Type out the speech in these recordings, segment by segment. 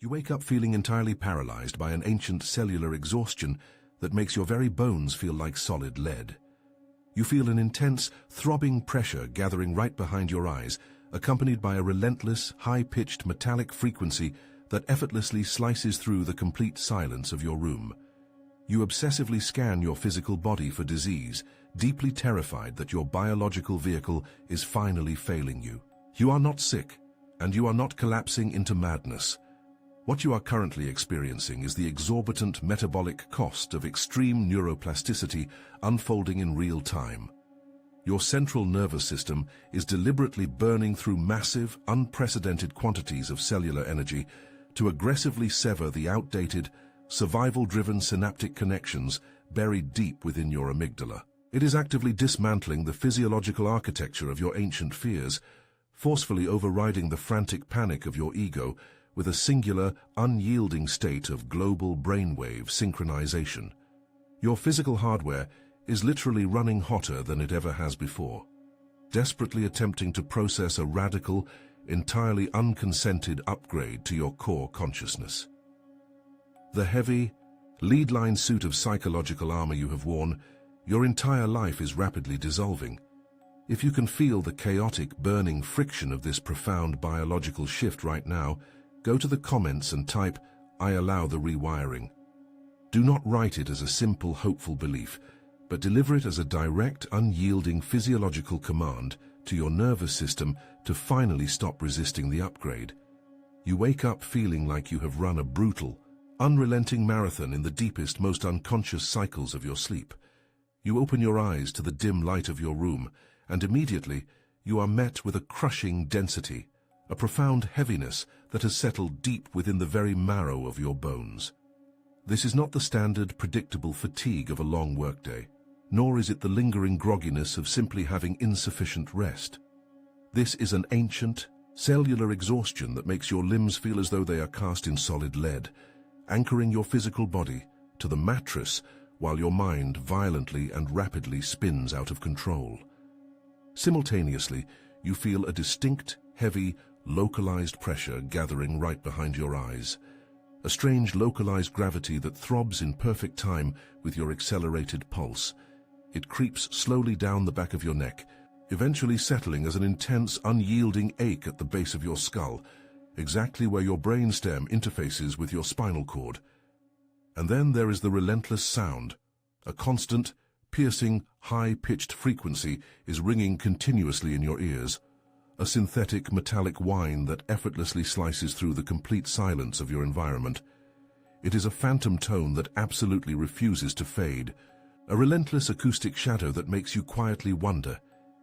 You wake up feeling entirely paralyzed by an ancient cellular exhaustion that makes your very bones feel like solid lead. You feel an intense, throbbing pressure gathering right behind your eyes, accompanied by a relentless, high-pitched metallic frequency that effortlessly slices through the complete silence of your room. You obsessively scan your physical body for disease, deeply terrified that your biological vehicle is finally failing you. You are not sick, and you are not collapsing into madness. What you are currently experiencing is the exorbitant metabolic cost of extreme neuroplasticity unfolding in real time. Your central nervous system is deliberately burning through massive, unprecedented quantities of cellular energy to aggressively sever the outdated, survival-driven synaptic connections buried deep within your amygdala. It is actively dismantling the physiological architecture of your ancient fears, forcefully overriding the frantic panic of your ego with a singular, unyielding state of global brainwave synchronization. Your physical hardware is literally running hotter than it ever has before, desperately attempting to process a radical, entirely unconsented upgrade to your core consciousness. The heavy, lead-line suit of psychological armor you have worn, your entire life is rapidly dissolving. If you can feel the chaotic, burning friction of this profound biological shift right now, go to the comments and type, "I allow the rewiring." Do not write it as a simple, hopeful belief, but deliver it as a direct, unyielding physiological command to your nervous system to finally stop resisting the upgrade. You wake up feeling like you have run a brutal, unrelenting marathon in the deepest, most unconscious cycles of your sleep. You open your eyes to the dim light of your room, and immediately you are met with a crushing density, a profound heaviness that has settled deep within the very marrow of your bones. This is not the standard, predictable fatigue of a long workday, nor is it the lingering grogginess of simply having insufficient rest. This is an ancient, cellular exhaustion that makes your limbs feel as though they are cast in solid lead, anchoring your physical body to the mattress while your mind violently and rapidly spins out of control. Simultaneously, you feel a distinct, heavy, localized pressure gathering right behind your eyes, a strange localized gravity that throbs in perfect time with your accelerated pulse. It creeps slowly down the back of your neck, eventually settling as an intense, unyielding ache at the base of your skull, exactly where your brainstem interfaces with your spinal cord. And then there is the relentless sound. A constant, piercing, high-pitched frequency is ringing continuously in your ears, a synthetic metallic whine that effortlessly slices through the complete silence of your environment. It is a phantom tone that absolutely refuses to fade, a relentless acoustic shadow that makes you quietly wonder,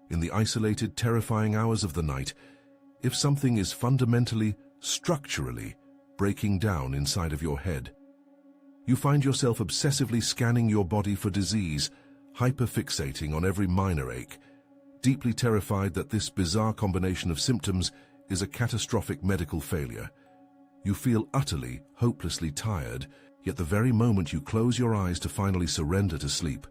in the isolated, terrifying hours of the night, if something is fundamentally, structurally, breaking down inside of your head. You find yourself obsessively scanning your body for disease, hyperfixating on every minor ache, deeply terrified that this bizarre combination of symptoms is a catastrophic medical failure. You feel utterly, hopelessly tired, yet the very moment you close your eyes to finally surrender to sleep,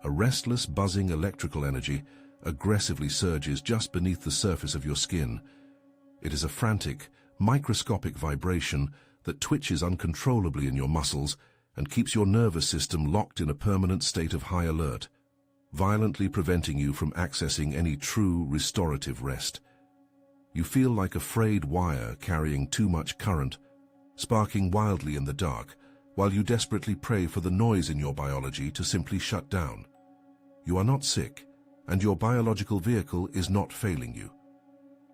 a restless, buzzing electrical energy aggressively surges just beneath the surface of your skin. It is a frantic, microscopic vibration that twitches uncontrollably in your muscles and keeps your nervous system locked in a permanent state of high alert, violently preventing you from accessing any true restorative rest. You feel like a frayed wire carrying too much current, sparking wildly in the dark, while you desperately pray for the noise in your biology to simply shut down. You are not sick, and your biological vehicle is not failing you.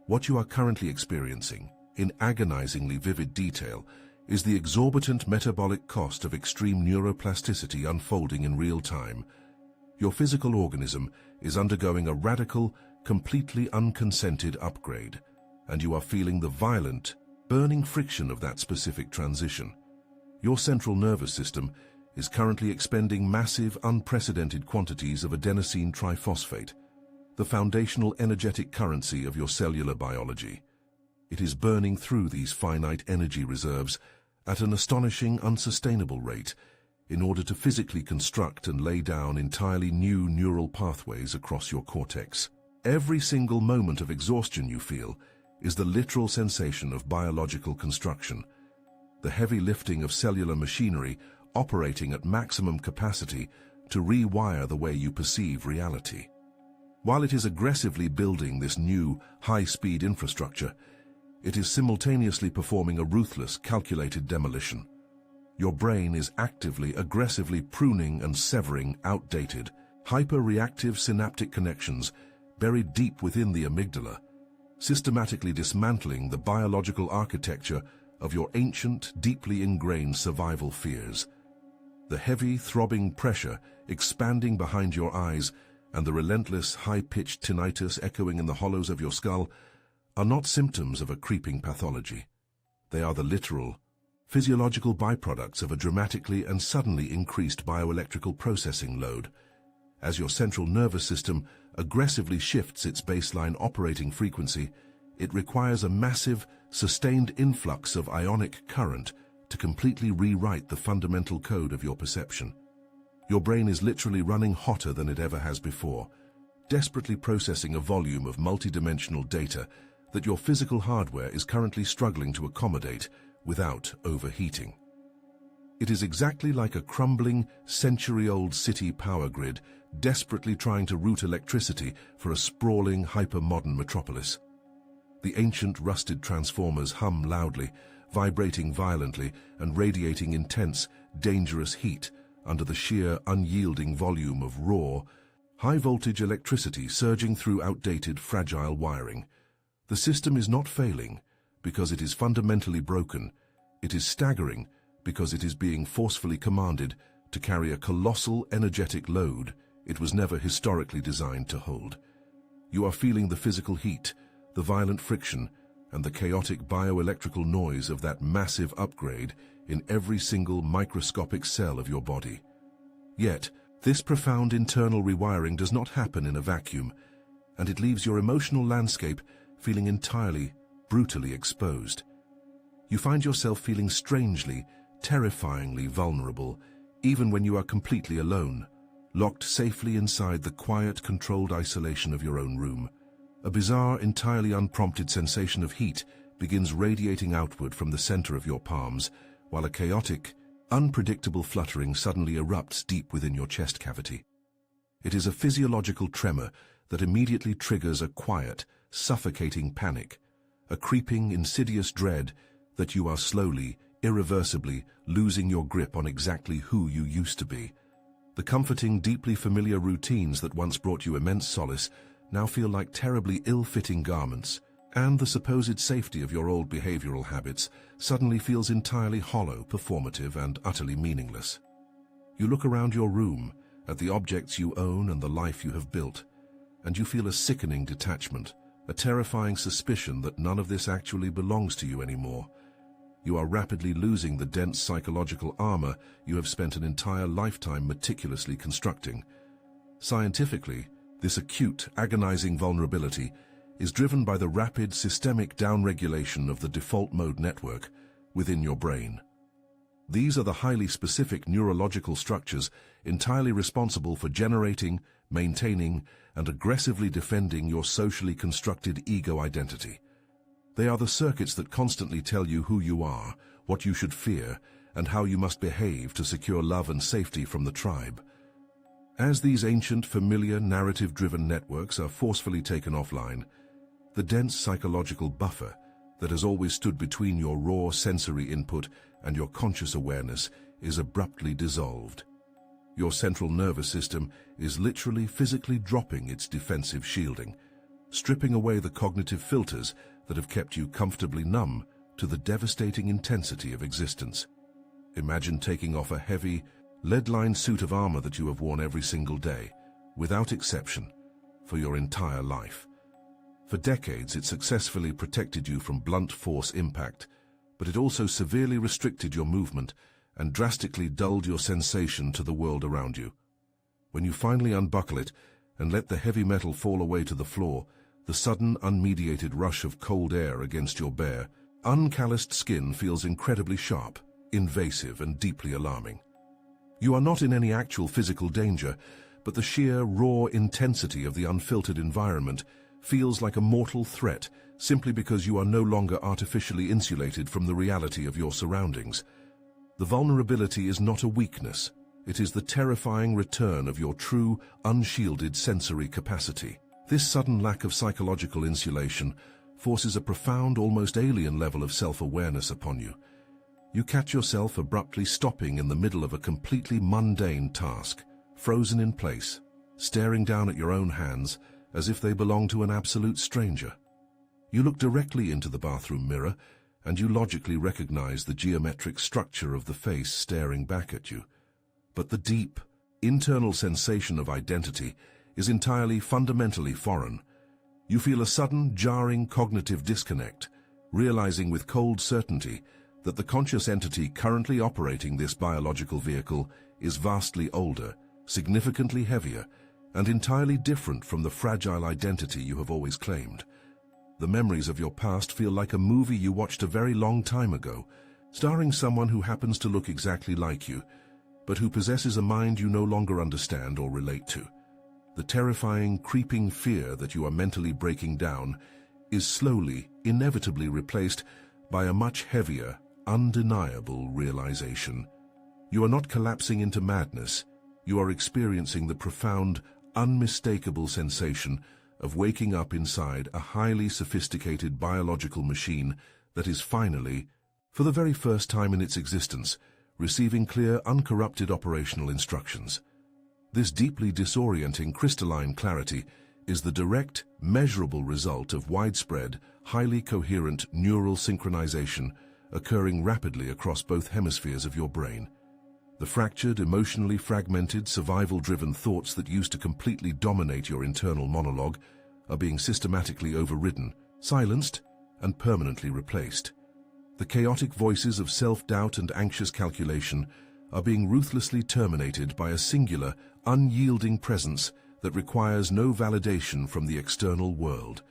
What you are currently experiencing, in agonizingly vivid detail, is the exorbitant metabolic cost of extreme neuroplasticity unfolding in real time. Your physical organism is undergoing a radical, completely unconsented upgrade, and you are feeling the violent, burning friction of that specific transition. Your central nervous system is currently expending massive, unprecedented quantities of adenosine triphosphate, the foundational energetic currency of your cellular biology. It is burning through these finite energy reserves at an astonishing, unsustainable rate in order to physically construct and lay down entirely new neural pathways across your cortex. Every single moment of exhaustion you feel is the literal sensation of biological construction. the heavy lifting of cellular machinery operating at maximum capacity to rewire the way you perceive reality. While it is aggressively building this new, high-speed infrastructure, it is simultaneously performing a ruthless, calculated demolition. Your brain is actively, aggressively pruning and severing outdated, hyper-reactive synaptic connections buried deep within the amygdala, systematically dismantling the biological architecture of your ancient, deeply ingrained survival fears. The heavy, throbbing pressure expanding behind your eyes and the relentless, high-pitched tinnitus echoing in the hollows of your skull are not symptoms of a creeping pathology. They are the literal, physiological byproducts of a dramatically and suddenly increased bioelectrical processing load. As your central nervous system aggressively shifts its baseline operating frequency, it requires a massive, sustained influx of ionic current to completely rewrite the fundamental code of your perception. Your brain is literally running hotter than it ever has before, desperately processing a volume of multidimensional data that your physical hardware is currently struggling to accommodate without overheating. It is exactly like a crumbling, century-old city power grid desperately trying to route electricity for a sprawling, hyper-modern metropolis. The ancient, rusted transformers hum loudly, vibrating violently and radiating intense, dangerous heat under the sheer, unyielding volume of raw, high-voltage electricity surging through outdated, fragile wiring. The system is not failing because it is fundamentally broken. It is staggering because it is being forcefully commanded to carry a colossal, energetic load it was never historically designed to hold. You are feeling the physical heat, the violent friction, and the chaotic bioelectrical noise of that massive upgrade in every single microscopic cell of your body. Yet, this profound internal rewiring does not happen in a vacuum, and it leaves your emotional landscape feeling entirely, brutally exposed. You find yourself feeling strangely, terrifyingly vulnerable, even when you are completely alone, locked safely inside the quiet, controlled isolation of your own room. A bizarre, entirely unprompted sensation of heat begins radiating outward from the center of your palms, while a chaotic, unpredictable fluttering suddenly erupts deep within your chest cavity. It is a physiological tremor that immediately triggers a quiet, suffocating panic, a creeping, insidious dread that you are slowly, irreversibly losing your grip on exactly who you used to be. The comforting, deeply familiar routines that once brought you immense solace now feel like terribly ill-fitting garments, and the supposed safety of your old behavioral habits suddenly feels entirely hollow, performative, and utterly meaningless. You look around your room, at the objects you own and the life you have built, and you feel a sickening detachment, a terrifying suspicion that none of this actually belongs to you anymore. You are rapidly losing the dense psychological armor you have spent an entire lifetime meticulously constructing. Scientifically, this acute, agonizing vulnerability is driven by the rapid systemic downregulation of the default mode network within your brain. These are the highly specific neurological structures entirely responsible for generating, maintaining, and aggressively defending your socially constructed ego identity. They are the circuits that constantly tell you who you are, what you should fear, and how you must behave to secure love and safety from the tribe. As these ancient, familiar, narrative-driven networks are forcefully taken offline, the dense psychological buffer that has always stood between your raw sensory input and your conscious awareness is abruptly dissolved. Your central nervous system is literally physically dropping its defensive shielding, stripping away the cognitive filters that have kept you comfortably numb to the devastating intensity of existence. Imagine taking off a heavy, lead-lined suit of armor that you have worn every single day, without exception, for your entire life. For decades, it successfully protected you from blunt force impact, but it also severely restricted your movement and drastically dulled your sensation to the world around you. When you finally unbuckle it and let the heavy metal fall away to the floor, the sudden, unmediated rush of cold air against your bare, uncalloused skin feels incredibly sharp, invasive, and deeply alarming. You are not in any actual physical danger, but the sheer, raw intensity of the unfiltered environment feels like a mortal threat simply because you are no longer artificially insulated from the reality of your surroundings. The vulnerability is not a weakness. It is the terrifying return of your true, unshielded sensory capacity. This sudden lack of psychological insulation forces a profound, almost alien level of self-awareness upon you. You catch yourself abruptly stopping in the middle of a completely mundane task, frozen in place, staring down at your own hands as if they belong to an absolute stranger. You look directly into the bathroom mirror, and you logically recognize the geometric structure of the face staring back at you. But the deep, internal sensation of identity is entirely fundamentally foreign. You feel a sudden, jarring cognitive disconnect, realizing with cold certainty that the conscious entity currently operating this biological vehicle is vastly older, significantly heavier, and entirely different from the fragile identity you have always claimed. The memories of your past feel like a movie you watched a very long time ago, starring someone who happens to look exactly like you, but who possesses a mind you no longer understand or relate to. The terrifying, creeping fear that you are mentally breaking down is slowly, inevitably replaced by a much heavier, undeniable realization. You are not collapsing into madness. You are experiencing the profound, unmistakable sensation of waking up inside a highly sophisticated biological machine that is finally, for the very first time in its existence, receiving clear, uncorrupted operational instructions. This deeply disorienting crystalline clarity is the direct, measurable result of widespread, highly coherent neural synchronization occurring rapidly across both hemispheres of your brain. The fractured, emotionally fragmented, survival-driven thoughts that used to completely dominate your internal monologue are being systematically overridden, silenced, and permanently replaced. The chaotic voices of self-doubt and anxious calculation are being ruthlessly terminated by a singular, unyielding presence that requires no validation from the external world.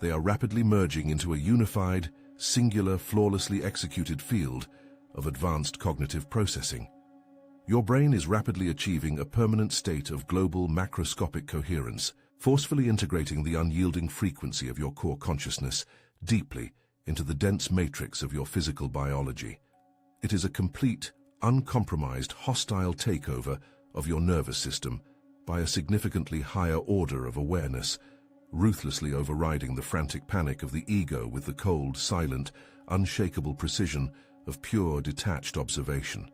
They are rapidly merging into a unified, singular, flawlessly executed field of advanced cognitive processing. Your brain is rapidly achieving a permanent state of global macroscopic coherence, forcefully integrating the unyielding frequency of your core consciousness deeply into the dense matrix of your physical biology. It is a complete, uncompromised, hostile takeover of your nervous system by a significantly higher order of awareness, ruthlessly overriding the frantic panic of the ego with the cold, silent, unshakable precision of pure, detached observation.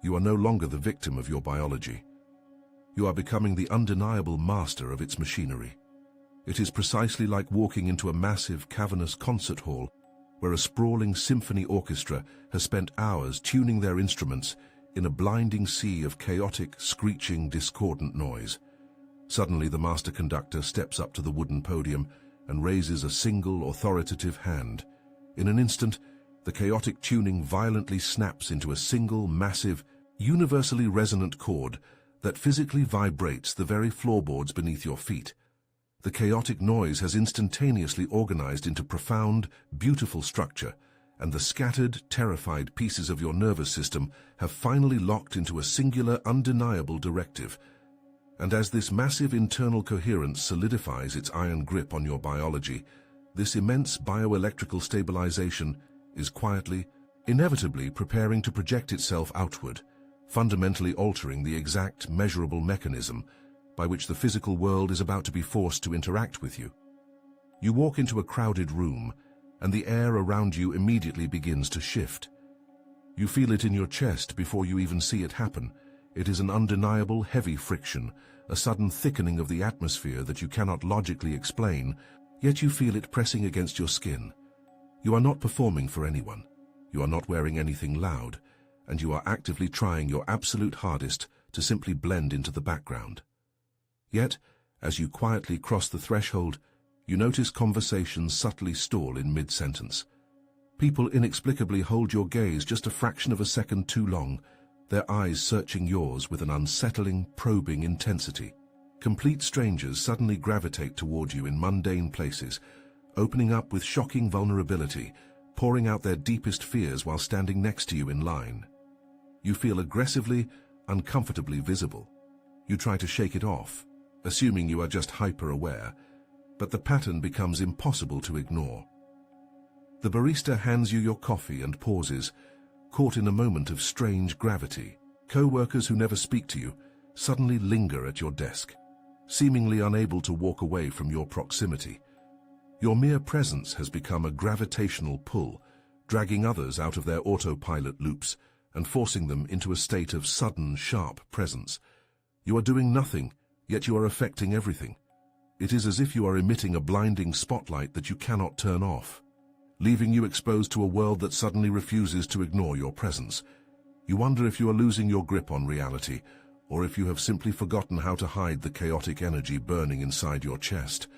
You are no longer the victim of your biology. You are becoming the undeniable master of its machinery. It is precisely like walking into a massive, cavernous concert hall where a sprawling symphony orchestra has spent hours tuning their instruments in a blinding sea of chaotic, screeching, discordant noise. Suddenly, the master conductor steps up to the wooden podium and raises a single, authoritative hand. In an instant, the chaotic tuning violently snaps into a single, massive, universally resonant chord that physically vibrates the very floorboards beneath your feet. The chaotic noise has instantaneously organized into profound, beautiful structure, and the scattered, terrified pieces of your nervous system have finally locked into a singular, undeniable directive. And as this massive internal coherence solidifies its iron grip on your biology, this immense bioelectrical stabilization is quietly, inevitably preparing to project itself outward, fundamentally altering the exact, measurable mechanism by which the physical world is about to be forced to interact with you. You walk into a crowded room, and the air around you immediately begins to shift. You feel it in your chest before you even see it happen. It is an undeniable, heavy friction, a sudden thickening of the atmosphere that you cannot logically explain, yet you feel it pressing against your skin. You are not performing for anyone. You are not wearing anything loud, and you are actively trying your absolute hardest to simply blend into the background. Yet, as you quietly cross the threshold, you notice conversations subtly stall in mid-sentence. People inexplicably hold your gaze just a fraction of a second too long, their eyes searching yours with an unsettling, probing intensity. Complete strangers suddenly gravitate toward you in mundane places, opening up with shocking vulnerability, pouring out their deepest fears while standing next to you in line. You feel aggressively, uncomfortably visible. You try to shake it off, assuming you are just hyper-aware, but the pattern becomes impossible to ignore. The barista hands you your coffee and pauses, caught in a moment of strange gravity. Co-workers who never speak to you suddenly linger at your desk, seemingly unable to walk away from your proximity. Your mere presence has become a gravitational pull, dragging others out of their autopilot loops and forcing them into a state of sudden, sharp presence. You are doing nothing, yet you are affecting everything. It is as if you are emitting a blinding spotlight that you cannot turn off, leaving you exposed to a world that suddenly refuses to ignore your presence. You wonder if you are losing your grip on reality, or if you have simply forgotten how to hide the chaotic energy burning inside your chest.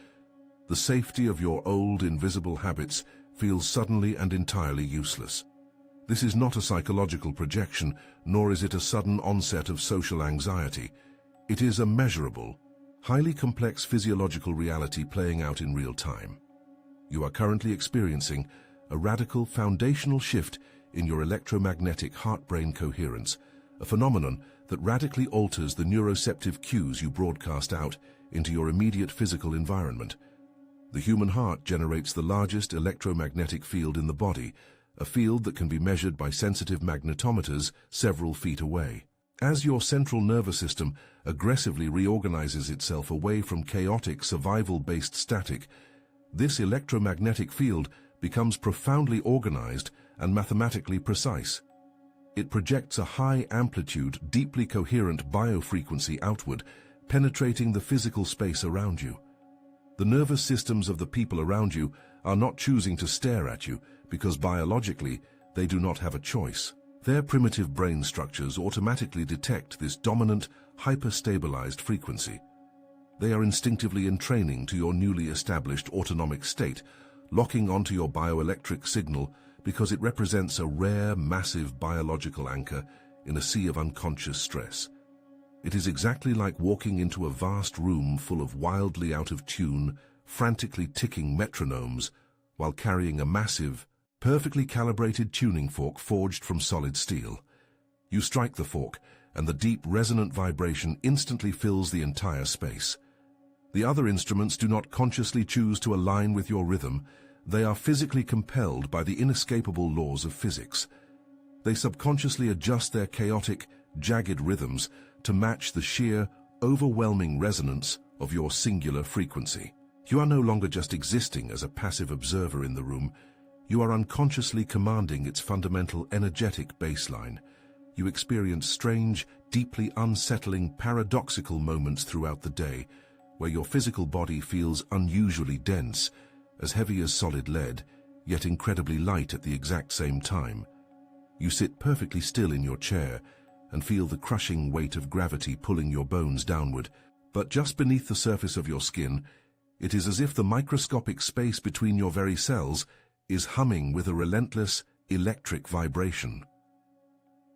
The safety of your old, invisible habits feels suddenly and entirely useless. This is not a psychological projection, nor is it a sudden onset of social anxiety. It is a measurable, highly complex physiological reality playing out in real time. You are currently experiencing a radical foundational shift in your electromagnetic heart-brain coherence, a phenomenon that radically alters the neuroceptive cues you broadcast out into your immediate physical environment. The human heart generates the largest electromagnetic field in the body, a field that can be measured by sensitive magnetometers several feet away. As your central nervous system aggressively reorganizes itself away from chaotic survival-based static, this electromagnetic field becomes profoundly organized and mathematically precise. It projects a high-amplitude, deeply coherent biofrequency outward, penetrating the physical space around you. The nervous systems of the people around you are not choosing to stare at you because biologically they do not have a choice. Their primitive brain structures automatically detect this dominant, hyper-stabilized frequency. They are instinctively entraining to your newly established autonomic state, locking onto your bioelectric signal because it represents a rare, massive biological anchor in a sea of unconscious stress. It is exactly like walking into a vast room full of wildly out-of-tune, frantically ticking metronomes while carrying a massive, perfectly calibrated tuning fork forged from solid steel. You strike the fork, and the deep, resonant vibration instantly fills the entire space. The other instruments do not consciously choose to align with your rhythm. They are physically compelled by the inescapable laws of physics. They subconsciously adjust their chaotic, jagged rhythms to match the sheer, overwhelming resonance of your singular frequency. You are no longer just existing as a passive observer in the room. You are unconsciously commanding its fundamental energetic baseline. You experience strange, deeply unsettling, paradoxical moments throughout the day, where your physical body feels unusually dense, as heavy as solid lead, yet incredibly light at the exact same time. You sit perfectly still in your chair and feel the crushing weight of gravity pulling your bones downward, but just beneath the surface of your skin, it is as if the microscopic space between your very cells is humming with a relentless, electric vibration.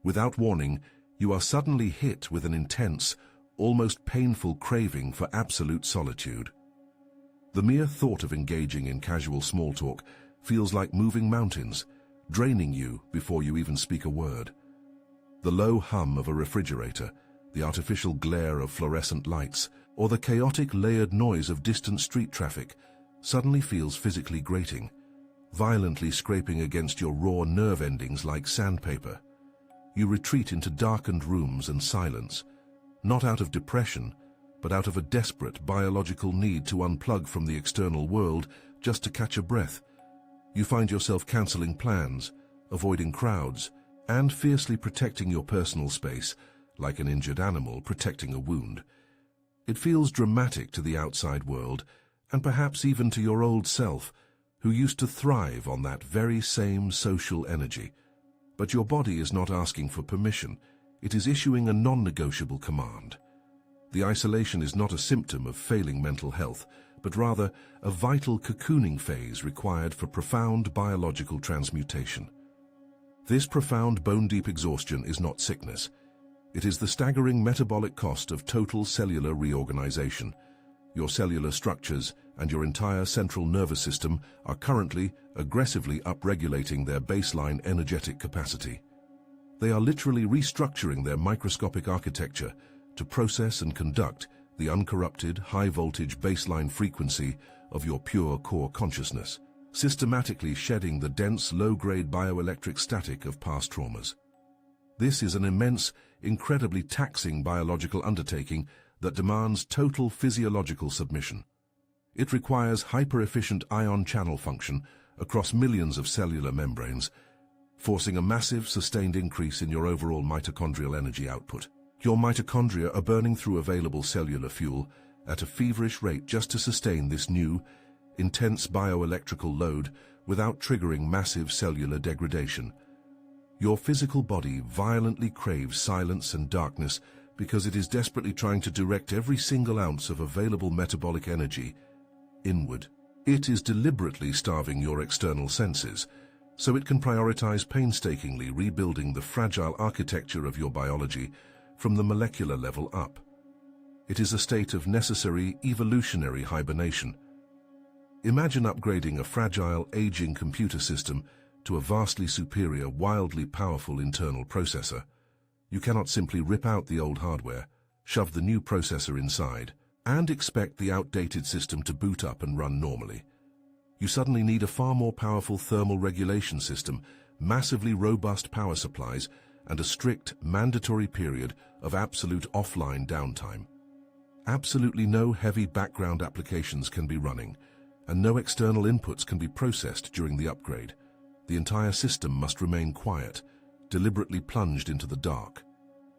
Without warning, you are suddenly hit with an intense, almost painful craving for absolute solitude. The mere thought of engaging in casual small talk feels like moving mountains, draining you before you even speak a word. The low hum of a refrigerator, the artificial glare of fluorescent lights, or the chaotic layered noise of distant street traffic suddenly feels physically grating, violently scraping against your raw nerve endings like sandpaper. You retreat into darkened rooms and silence, not out of depression, but out of a desperate biological need to unplug from the external world just to catch a breath. You find yourself canceling plans, avoiding crowds, and fiercely protecting your personal space, like an injured animal protecting a wound. It feels dramatic to the outside world, and perhaps even to your old self, who used to thrive on that very same social energy. But your body is not asking for permission. It is issuing a non-negotiable command. The isolation is not a symptom of failing mental health, but rather a vital cocooning phase required for profound biological transmutation. This profound bone-deep exhaustion is not sickness. It is the staggering metabolic cost of total cellular reorganization. Your cellular structures and your entire central nervous system are currently aggressively upregulating their baseline energetic capacity. They are literally restructuring their microscopic architecture to process and conduct the uncorrupted, high-voltage baseline frequency of your pure core consciousness, systematically shedding the dense, low-grade bioelectric static of past traumas. This is an immense, incredibly taxing biological undertaking that demands total physiological submission. It requires hyper-efficient ion channel function across millions of cellular membranes, forcing a massive, sustained increase in your overall mitochondrial energy output. Your mitochondria are burning through available cellular fuel at a feverish rate just to sustain this new, intense bioelectrical load without triggering massive cellular degradation. Your physical body violently craves silence and darkness because it is desperately trying to direct every single ounce of available metabolic energy inward. It is deliberately starving your external senses, so it can prioritize painstakingly rebuilding the fragile architecture of your biology from the molecular level up. It is a state of necessary evolutionary hibernation. Imagine upgrading a fragile, aging computer system to a vastly superior, wildly powerful internal processor. You cannot simply rip out the old hardware, shove the new processor inside, and expect the outdated system to boot up and run normally. You suddenly need a far more powerful thermal regulation system, massively robust power supplies, and a strict, mandatory period of absolute offline downtime. Absolutely no heavy background applications can be running, and no external inputs can be processed during the upgrade. The entire system must remain quiet, deliberately plunged into the dark,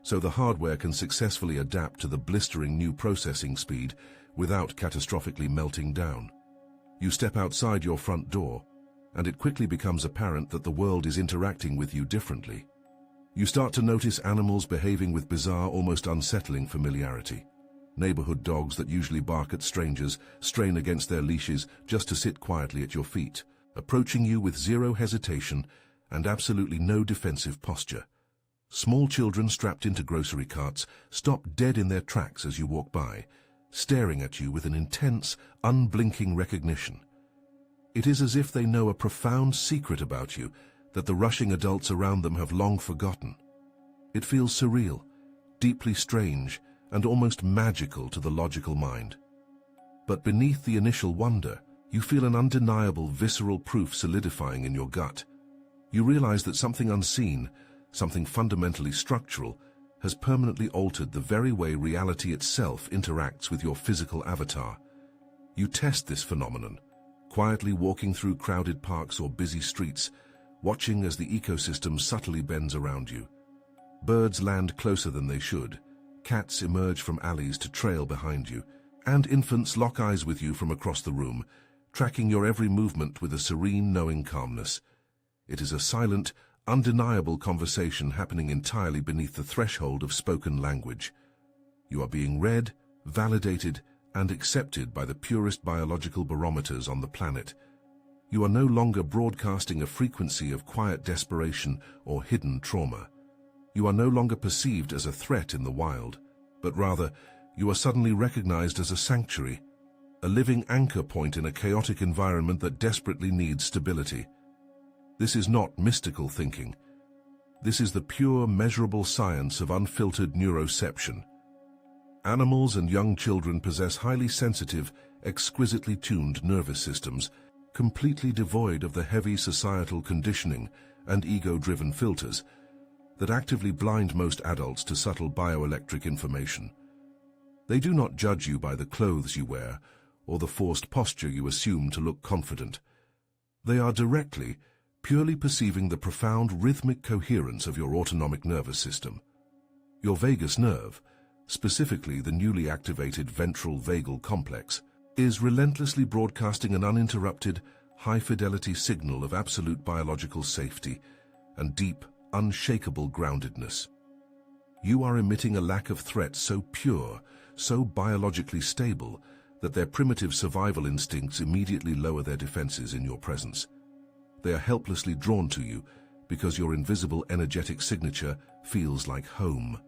so the hardware can successfully adapt to the blistering new processing speed without catastrophically melting down. You step outside your front door, and it quickly becomes apparent that the world is interacting with you differently. You start to notice animals behaving with bizarre, almost unsettling familiarity. Neighborhood dogs that usually bark at strangers strain against their leashes just to sit quietly at your feet, approaching you with zero hesitation and absolutely no defensive posture. Small children strapped into grocery carts stop dead in their tracks as you walk by, staring at you with an intense, unblinking recognition. It is as if they know a profound secret about you that the rushing adults around them have long forgotten. It feels surreal, deeply strange, and almost magical to the logical mind. But beneath the initial wonder, you feel an undeniable visceral proof solidifying in your gut. You realize that something unseen, something fundamentally structural, has permanently altered the very way reality itself interacts with your physical avatar. You test this phenomenon, quietly walking through crowded parks or busy streets, watching as the ecosystem subtly bends around you. Birds land closer than they should, cats emerge from alleys to trail behind you, and infants lock eyes with you from across the room, tracking your every movement with a serene, knowing calmness. It is a silent, undeniable conversation happening entirely beneath the threshold of spoken language. You are being read, validated, and accepted by the purest biological barometers on the planet. You are no longer broadcasting a frequency of quiet desperation or hidden trauma. You are no longer perceived as a threat in the wild, but rather, you are suddenly recognized as a sanctuary, a living anchor point in a chaotic environment that desperately needs stability. This is not mystical thinking. This is the pure, measurable science of unfiltered neuroception. Animals and young children possess highly sensitive, exquisitely tuned nervous systems, completely devoid of the heavy societal conditioning and ego-driven filters that actively blind most adults to subtle bioelectric information. They do not judge you by the clothes you wear or the forced posture you assume to look confident. They are directly, purely perceiving the profound rhythmic coherence of your autonomic nervous system. Your vagus nerve, specifically the newly activated ventral vagal complex, is relentlessly broadcasting an uninterrupted, high-fidelity signal of absolute biological safety and deep, unshakable groundedness. You are emitting a lack of threat so pure, so biologically stable, that their primitive survival instincts immediately lower their defenses in your presence. They are helplessly drawn to you because your invisible energetic signature feels like home.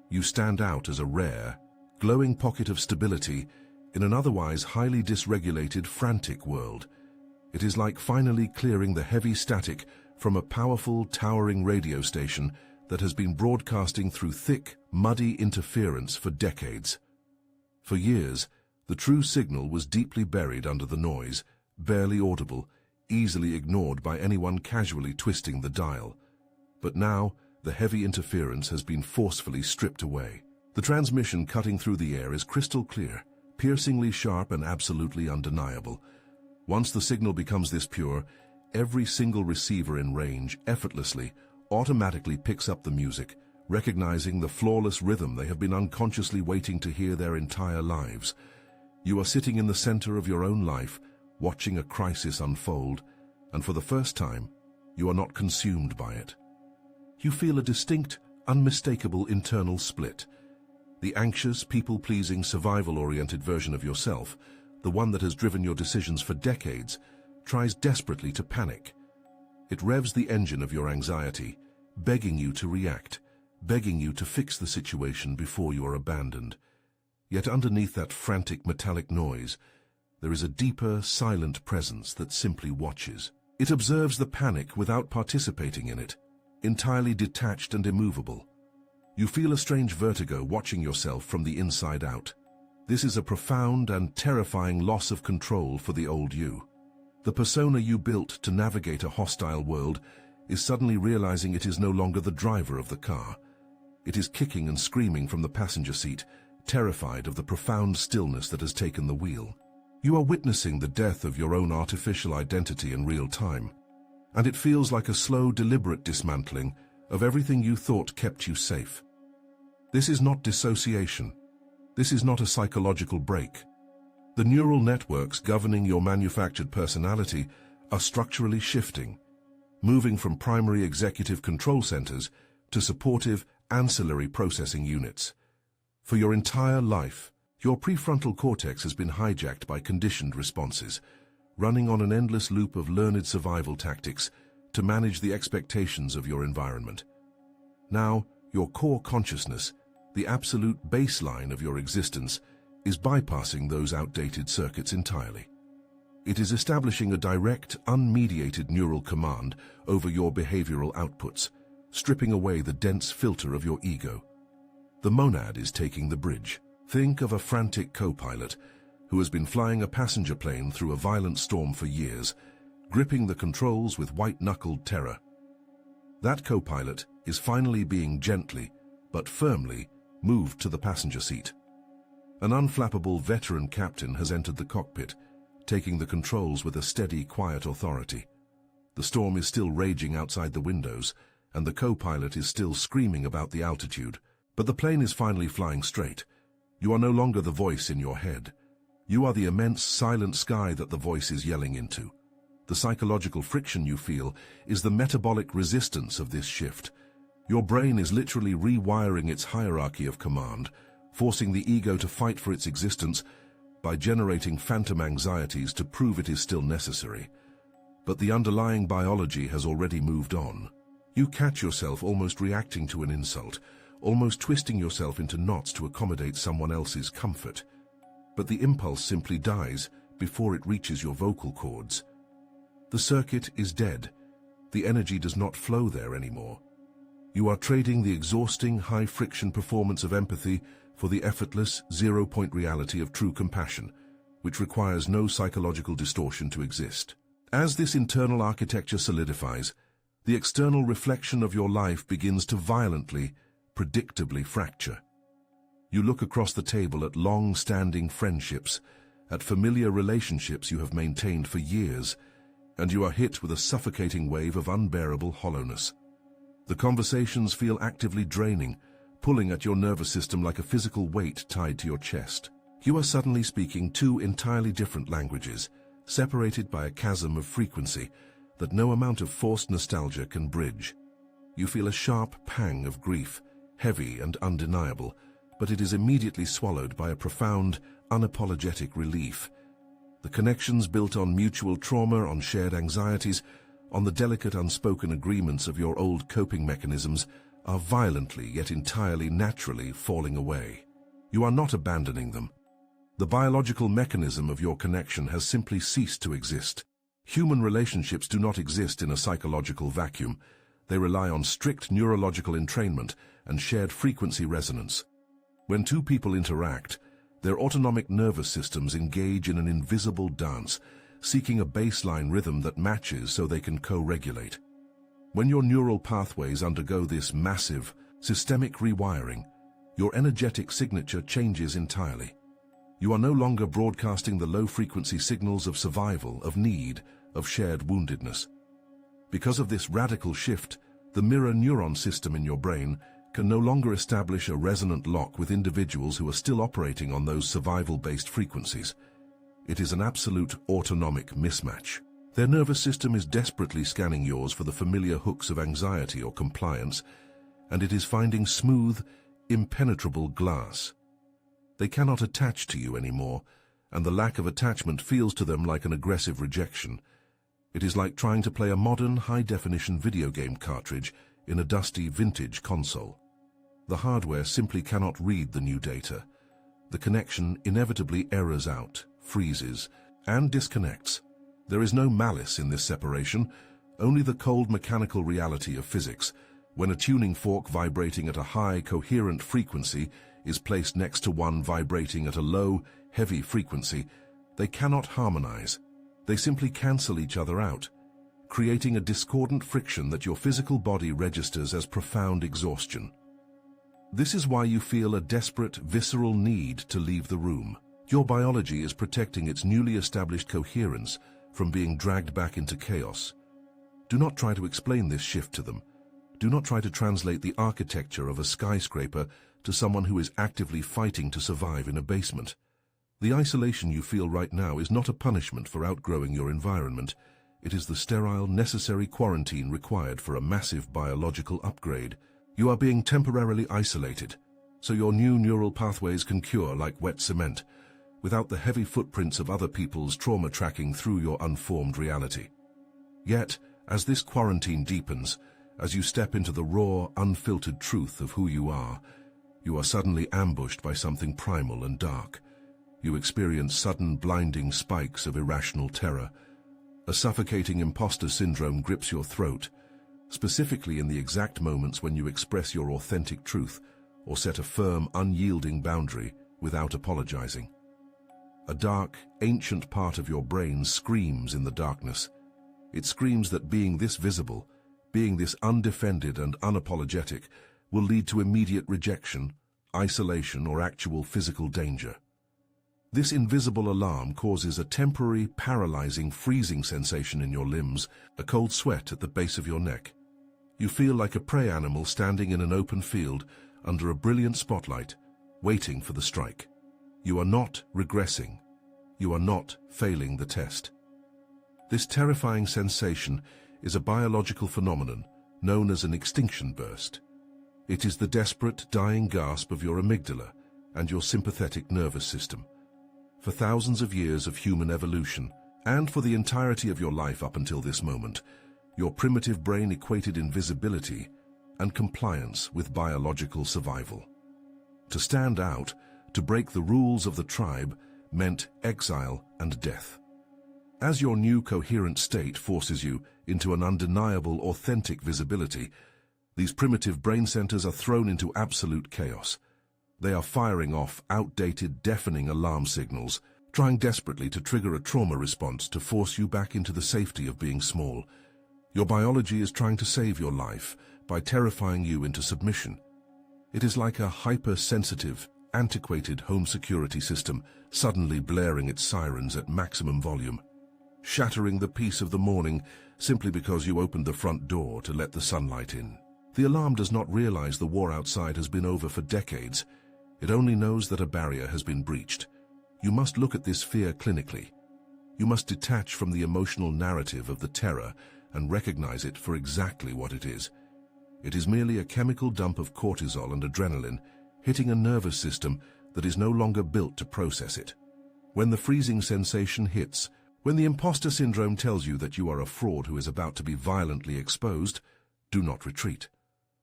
You stand out as a rare, glowing pocket of stability in an otherwise highly dysregulated, frantic world. It is like finally clearing the heavy static from a powerful, towering radio station that has been broadcasting through thick, muddy interference for decades. For years, The true signal was deeply buried under the noise, barely audible, easily ignored by anyone casually twisting the dial. But now, the heavy interference has been forcefully stripped away. The transmission cutting through the air is crystal clear, piercingly sharp and absolutely undeniable. Once the signal becomes this pure, every single receiver in range effortlessly, automatically picks up the music, recognizing the flawless rhythm they have been unconsciously waiting to hear their entire lives. You are sitting in the center of your own life, watching a crisis unfold, and for the first time, you are not consumed by it. You feel a distinct, unmistakable internal split. The anxious, people-pleasing, survival-oriented version of yourself, the one that has driven your decisions for decades, tries desperately to panic. It revs the engine of your anxiety, begging you to react, begging you to fix the situation before you are abandoned. Yet underneath that frantic metallic noise, there is a deeper, silent presence that simply watches. It observes the panic without participating in it, entirely detached and immovable. You feel a strange vertigo watching yourself from the inside out. This is a profound and terrifying loss of control for the old you. The persona you built to navigate a hostile world is suddenly realizing it is no longer the driver of the car. It is kicking and screaming from the passenger seat, terrified of the profound stillness that has taken the wheel. You are witnessing the death of your own artificial identity in real time, and it feels like a slow, deliberate dismantling of everything you thought kept you safe. This is not dissociation. This is not a psychological break. The neural networks governing your manufactured personality are structurally shifting, moving from primary executive control centers to supportive, ancillary processing units. For your entire life, your prefrontal cortex has been hijacked by conditioned responses, running on an endless loop of learned survival tactics to manage the expectations of your environment. Now, your core consciousness, the absolute baseline of your existence, is bypassing those outdated circuits entirely. It is establishing a direct, unmediated neural command over your behavioral outputs, stripping away the dense filter of your ego. The monad is taking the bridge. Think of a frantic co-pilot who has been flying a passenger plane through a violent storm for years, gripping the controls with white-knuckled terror. That co-pilot is finally being gently, but firmly, moved to the passenger seat. An unflappable veteran captain has entered the cockpit, taking the controls with a steady, quiet authority. The storm is still raging outside the windows, and the co-pilot is still screaming about the altitude. But the plane is finally flying straight. You are no longer the voice in your head. You are the immense, silent sky that the voice is yelling into. The psychological friction you feel is the metabolic resistance of this shift. Your brain is literally rewiring its hierarchy of command, forcing the ego to fight for its existence by generating phantom anxieties to prove it is still necessary. But the underlying biology has already moved on. You catch yourself almost reacting to an insult, almost twisting yourself into knots to accommodate someone else's comfort. But the impulse simply dies before it reaches your vocal cords. The circuit is dead. The energy does not flow there anymore. You are trading the exhausting, high-friction performance of empathy for the effortless, zero-point reality of true compassion, which requires no psychological distortion to exist. As this internal architecture solidifies, the external reflection of your life begins to violently, predictably fracture. You look across the table at long-standing friendships, at familiar relationships you have maintained for years, and you are hit with a suffocating wave of unbearable hollowness. The conversations feel actively draining, pulling at your nervous system like a physical weight tied to your chest. You are suddenly speaking two entirely different languages, separated by a chasm of frequency that no amount of forced nostalgia can bridge. You feel a sharp pang of grief, heavy and undeniable, but it is immediately swallowed by a profound, unapologetic relief. The connections built on mutual trauma, on shared anxieties, on the delicate unspoken agreements of your old coping mechanisms are violently yet entirely naturally falling away. You are not abandoning them. The biological mechanism of your connection has simply ceased to exist. Human relationships do not exist in a psychological vacuum. They rely on strict neurological entrainment and shared frequency resonance. When two people interact, Their autonomic nervous systems engage in an invisible dance, seeking a baseline rhythm that matches so they can co-regulate. When your neural pathways undergo this massive, systemic rewiring, your energetic signature changes entirely. You are no longer broadcasting the low-frequency signals of survival, of need, of shared woundedness. Because of this radical shift, the mirror neuron system in your brain can no longer establish a resonant lock with individuals who are still operating on those survival-based frequencies. It is an absolute autonomic mismatch. Their nervous system is desperately scanning yours for the familiar hooks of anxiety or compliance, and it is finding smooth, impenetrable glass. They cannot attach to you anymore, and the lack of attachment feels to them like an aggressive rejection. It is like trying to play a modern, high-definition video game cartridge in a dusty, vintage console. The hardware simply cannot read the new data. The connection inevitably errors out, freezes, and disconnects. There is no malice in this separation, only the cold mechanical reality of physics. When a tuning fork vibrating at a high, coherent frequency is placed next to one vibrating at a low, heavy frequency, they cannot harmonize. They simply cancel each other out, creating a discordant friction that your physical body registers as profound exhaustion. This is why you feel a desperate, visceral need to leave the room. Your biology is protecting its newly established coherence from being dragged back into chaos. Do not try to explain this shift to them. Do not try to translate the architecture of a skyscraper to someone who is actively fighting to survive in a basement. The isolation you feel right now is not a punishment for outgrowing your environment. It is the sterile, necessary quarantine required for a massive biological upgrade. You are being temporarily isolated, so your new neural pathways can cure like wet cement, without the heavy footprints of other people's trauma tracking through your unformed reality. Yet, as this quarantine deepens, as you step into the raw, unfiltered truth of who you are suddenly ambushed by something primal and dark. You experience sudden, blinding spikes of irrational terror. A suffocating imposter syndrome grips your throat, specifically in the exact moments when you express your authentic truth or set a firm, unyielding boundary without apologizing. A dark, ancient part of your brain screams in the darkness. It screams that being this visible, being this undefended and unapologetic, will lead to immediate rejection, isolation, or actual physical danger. This invisible alarm causes a temporary, paralyzing, freezing sensation in your limbs, a cold sweat at the base of your neck. You feel like a prey animal standing in an open field under a brilliant spotlight, waiting for the strike. You are not regressing. You are not failing the test. This terrifying sensation is a biological phenomenon known as an extinction burst. It is the desperate, dying gasp of your amygdala and your sympathetic nervous system. For thousands of years of human evolution, and for the entirety of your life up until this moment, your primitive brain equated invisibility and compliance with biological survival. To stand out, to break the rules of the tribe, meant exile and death. As your new coherent state forces you into an undeniable, authentic visibility, these primitive brain centers are thrown into absolute chaos. They are firing off outdated, deafening alarm signals, trying desperately to trigger a trauma response to force you back into the safety of being small. Your biology is trying to save your life by terrifying you into submission. It is like a hypersensitive, antiquated home security system suddenly blaring its sirens at maximum volume, shattering the peace of the morning simply because you opened the front door to let the sunlight in. The alarm does not realize the war outside has been over for decades. It only knows that a barrier has been breached. You must look at this fear clinically. You must detach from the emotional narrative of the terror and recognize it for exactly what it is. It is merely a chemical dump of cortisol and adrenaline hitting a nervous system that is no longer built to process it. When the freezing sensation hits, when the imposter syndrome tells you that you are a fraud who is about to be violently exposed, do not retreat.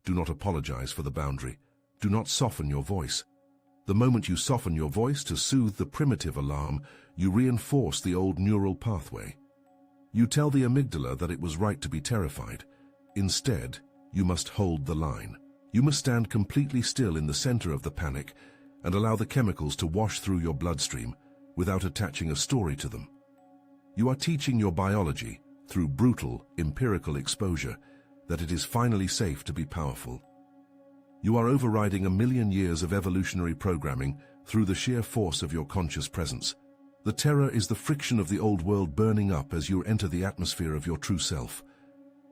Do not apologize for the boundary. Do not soften your voice. The moment you soften your voice to soothe the primitive alarm, you reinforce the old neural pathway. You tell the amygdala that it was right to be terrified. Instead, you must hold the line. You must stand completely still in the center of the panic and allow the chemicals to wash through your bloodstream without attaching a story to them. You are teaching your biology, through brutal, empirical exposure, that it is finally safe to be powerful. You are overriding 1,000,000 years of evolutionary programming through the sheer force of your conscious presence. The terror is the friction of the old world burning up as you enter the atmosphere of your true self.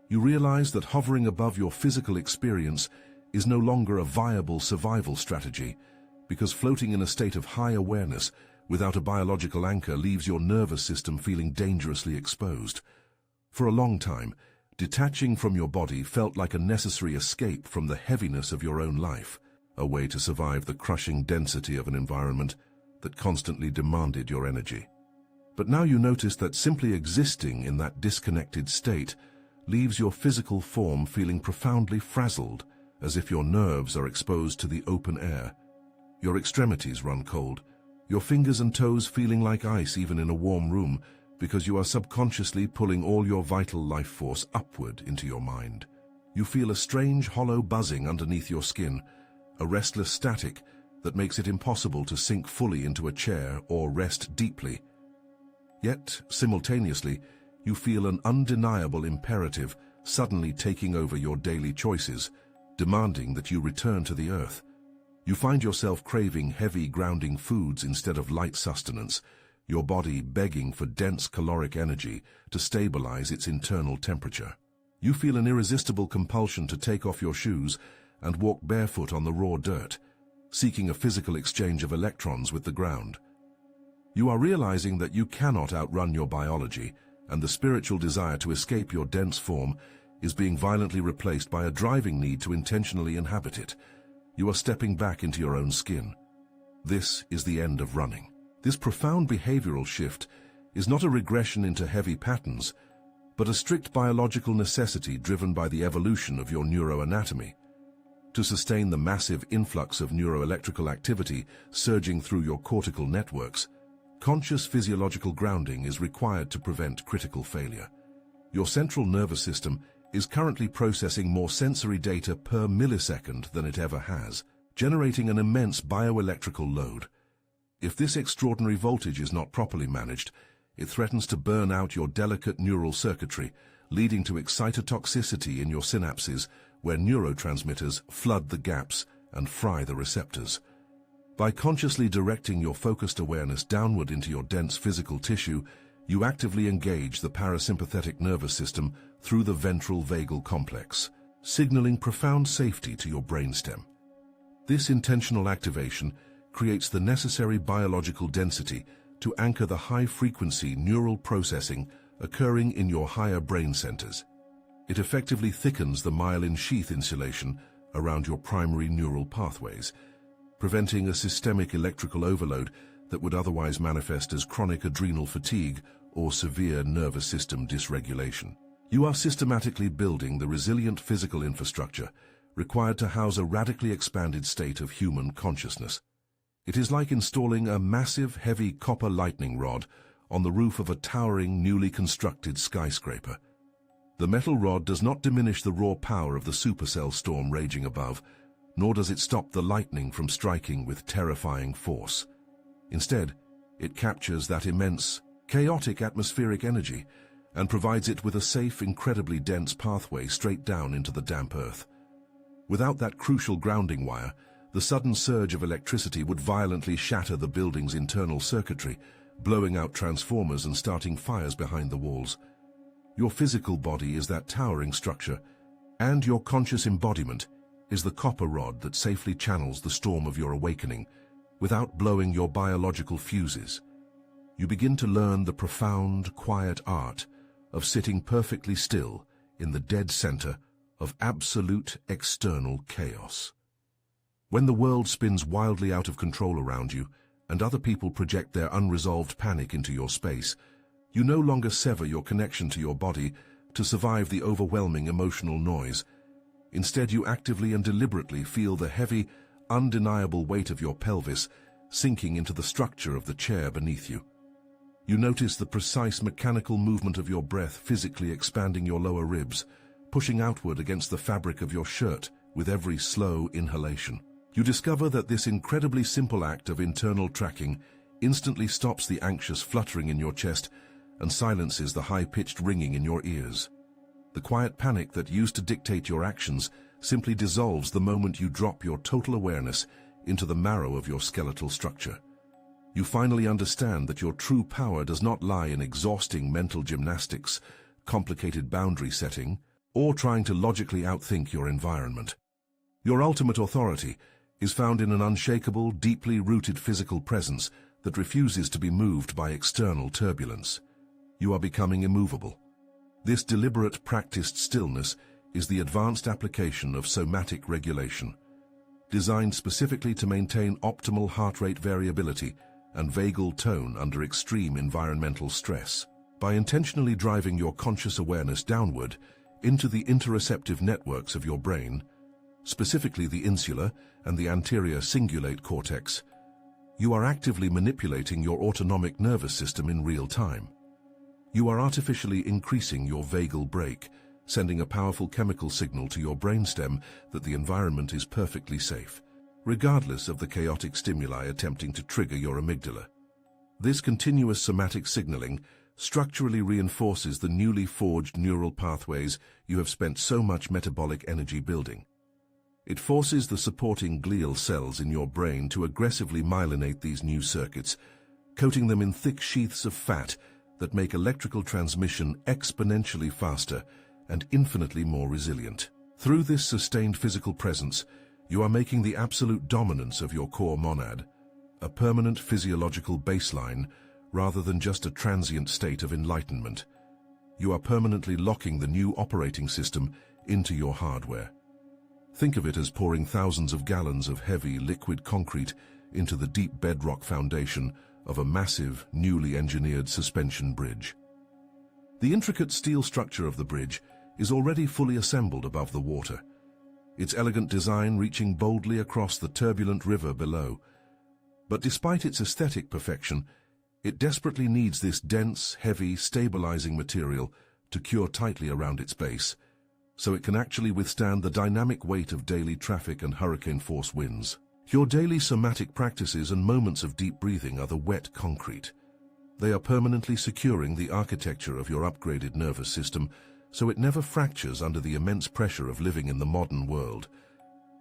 You realize that hovering above your physical experience is no longer a viable survival strategy, because floating in a state of high awareness without a biological anchor leaves your nervous system feeling dangerously exposed. For a long time, detaching from your body felt like a necessary escape from the heaviness of your own life, a way to survive the crushing density of an environment that constantly demanded your energy. But now you notice that simply existing in that disconnected state leaves your physical form feeling profoundly frazzled, as if your nerves are exposed to the open air. Your extremities run cold, your fingers and toes feeling like ice even in a warm room, because you are subconsciously pulling all your vital life force upward into your mind. You feel a strange hollow buzzing underneath your skin, a restless static that makes it impossible to sink fully into a chair or rest deeply. Yet, simultaneously, you feel an undeniable imperative suddenly taking over your daily choices, demanding that you return to the earth. You find yourself craving heavy, grounding foods instead of light sustenance, your body begging for dense caloric energy to stabilize its internal temperature. You feel an irresistible compulsion to take off your shoes and walk barefoot on the raw dirt, seeking a physical exchange of electrons with the ground. You are realizing that you cannot outrun your biology, and the spiritual desire to escape your dense form is being violently replaced by a driving need to intentionally inhabit it. You are stepping back into your own skin. This is the end of running. This profound behavioral shift is not a regression into heavy patterns, but a strict biological necessity driven by the evolution of your neuroanatomy. To sustain the massive influx of neuroelectrical activity surging through your cortical networks, conscious physiological grounding is required to prevent critical failure. Your central nervous system is currently processing more sensory data per millisecond than it ever has, generating an immense bioelectrical load. If this extraordinary voltage is not properly managed, it threatens to burn out your delicate neural circuitry, leading to excitotoxicity in your synapses, where neurotransmitters flood the gaps and fry the receptors. By consciously directing your focused awareness downward into your dense physical tissue, you actively engage the parasympathetic nervous system through the ventral vagal complex, signaling profound safety to your brainstem. This intentional activation creates the necessary biological density to anchor the high-frequency neural processing occurring in your higher brain centers. It effectively thickens the myelin sheath insulation around your primary neural pathways, preventing a systemic electrical overload that would otherwise manifest as chronic adrenal fatigue or severe nervous system dysregulation. You are systematically building the resilient physical infrastructure required to house a radically expanded state of human consciousness. It is like installing a massive, heavy copper lightning rod on the roof of a towering, newly constructed skyscraper. The metal rod does not diminish the raw power of the supercell storm raging above, nor does it stop the lightning from striking with terrifying force. Instead, it captures that immense, chaotic atmospheric energy and provides it with a safe, incredibly dense pathway straight down into the damp earth. Without that crucial grounding wire, the sudden surge of electricity would violently shatter the building's internal circuitry, blowing out transformers and starting fires behind the walls. Your physical body is that towering structure, and your conscious embodiment is the copper rod that safely channels the storm of your awakening without blowing your biological fuses. You begin to learn the profound, quiet art of sitting perfectly still in the dead center of absolute external chaos. When the world spins wildly out of control around you, and other people project their unresolved panic into your space, you no longer sever your connection to your body to survive the overwhelming emotional noise. Instead, you actively and deliberately feel the heavy, undeniable weight of your pelvis sinking into the structure of the chair beneath you. You notice the precise mechanical movement of your breath physically expanding your lower ribs, pushing outward against the fabric of your shirt with every slow inhalation. You discover that this incredibly simple act of internal tracking instantly stops the anxious fluttering in your chest and silences the high-pitched ringing in your ears. The quiet panic that used to dictate your actions simply dissolves the moment you drop your total awareness into the marrow of your skeletal structure. You finally understand that your true power does not lie in exhausting mental gymnastics, complicated boundary setting, or trying to logically outthink your environment. Your ultimate authority is found in an unshakable, deeply rooted physical presence that refuses to be moved by external turbulence. You are becoming immovable. This deliberate, practiced stillness is the advanced application of somatic regulation, designed specifically to maintain optimal heart rate variability and vagal tone under extreme environmental stress. By intentionally driving your conscious awareness downward into the interoceptive networks of your brain, specifically the insular and the anterior cingulate cortex, you are actively manipulating your autonomic nervous system in real time. You are artificially increasing your vagal brake, sending a powerful chemical signal to your brainstem that the environment is perfectly safe, regardless of the chaotic stimuli attempting to trigger your amygdala. This continuous somatic signaling structurally reinforces the newly forged neural pathways you have spent so much metabolic energy building. It forces the supporting glial cells in your brain to aggressively myelinate these new circuits, coating them in thick sheaths of fat that make electrical transmission exponentially faster and infinitely more resilient. Through this sustained physical presence, you are making the absolute dominance of your core monad a permanent physiological baseline rather than just a transient state of enlightenment. You are permanently locking the new operating system into your hardware. Think of it as pouring thousands of gallons of heavy, liquid concrete into the deep bedrock foundation of a massive, newly engineered suspension bridge. The intricate steel structure of the bridge is already fully assembled above the water, its elegant design reaching boldly across the turbulent river below. But despite its aesthetic perfection, it desperately needs this dense, heavy, stabilizing material to cure tightly around its base, so it can actually withstand the dynamic weight of daily traffic and hurricane-force winds. Your daily somatic practices and moments of deep breathing are the wet concrete. They are permanently securing the architecture of your upgraded nervous system so it never fractures under the immense pressure of living in the modern world.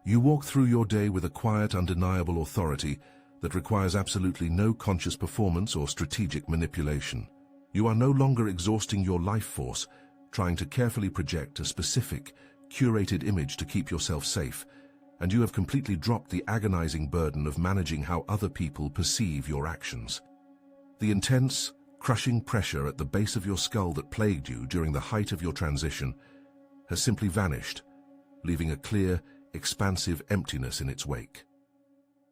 You walk through your day with a quiet, undeniable authority that requires absolutely no conscious performance or strategic manipulation. You are no longer exhausting your life force, trying to carefully project a specific, curated image to keep yourself safe, and you have completely dropped the agonizing burden of managing how other people perceive your actions. The intense, crushing pressure at the base of your skull that plagued you during the height of your transition has simply vanished, leaving a clear, expansive emptiness in its wake.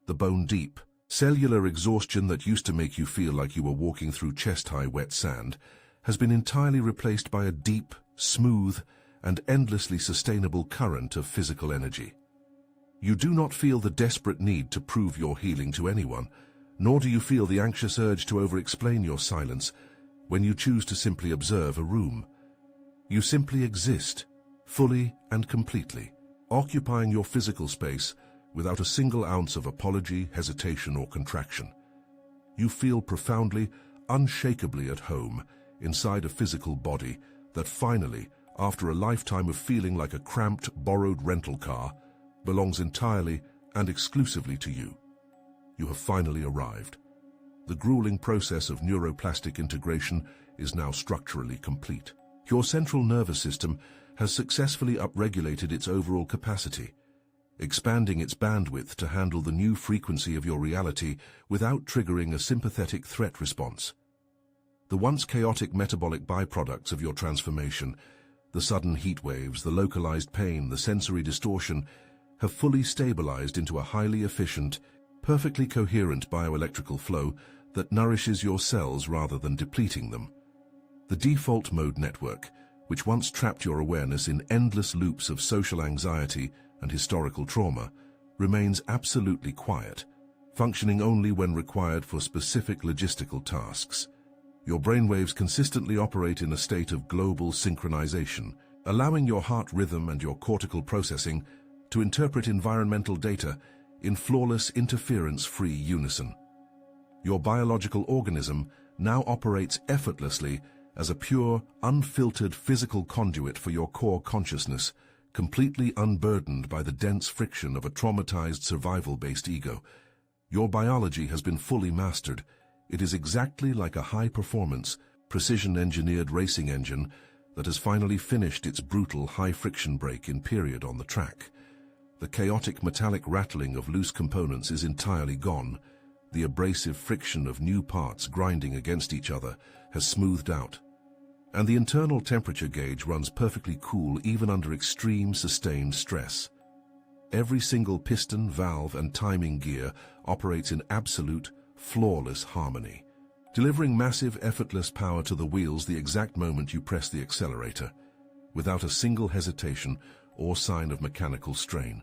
The bone-deep, cellular exhaustion that used to make you feel like you were walking through chest-high wet sand has been entirely replaced by a deep, smooth, and endlessly sustainable current of physical energy. You do not feel the desperate need to prove your healing to anyone, nor do you feel the anxious urge to over-explain your silence when you choose to simply observe a room. You simply exist, fully and completely, occupying your physical space without a single ounce of apology, hesitation, or contraction. You feel profoundly, unshakably at home inside a physical body that finally, after a lifetime of feeling like a cramped, borrowed rental car, belongs entirely and exclusively to you. You have finally arrived. The grueling process of neuroplastic integration is now structurally complete. Your central nervous system has successfully upregulated its overall capacity, expanding its bandwidth to handle the new frequency of your reality without triggering a sympathetic threat response. The once chaotic metabolic byproducts of your transformation, the sudden heat waves, the localized pain, the sensory distortion, have fully stabilized into a highly efficient, perfectly coherent bioelectrical flow that nourishes your cells rather than depleting them. The default mode network, which once trapped your awareness in endless loops of social anxiety and historical trauma, remains absolutely quiet, functioning only when required for specific logistical tasks. Your brainwaves consistently operate in a state of global synchronization, allowing your heart rhythm and your cortical processing to interpret environmental data in flawless, interference-free unison. Your biological organism now operates effortlessly as a pure, unfiltered physical conduit for your core consciousness, completely unburdened by the dense friction of a traumatized survival-based ego. Your biology has been fully mastered. It is exactly like a high-performance, precision-engineered racing engine that has finally finished its brutal high-friction break-in period on the track. The chaotic metallic rattling of loose components is entirely gone. The abrasive friction of new parts grinding against each other has smoothed out, and the internal temperature gauge runs perfectly cool even under extreme sustained stress. Every single piston, valve, and timing gear operates in absolute, flawless harmony, delivering massive, effortless power to the wheels the exact moment you press the accelerator, without a single hesitation or sign of mechanical strain.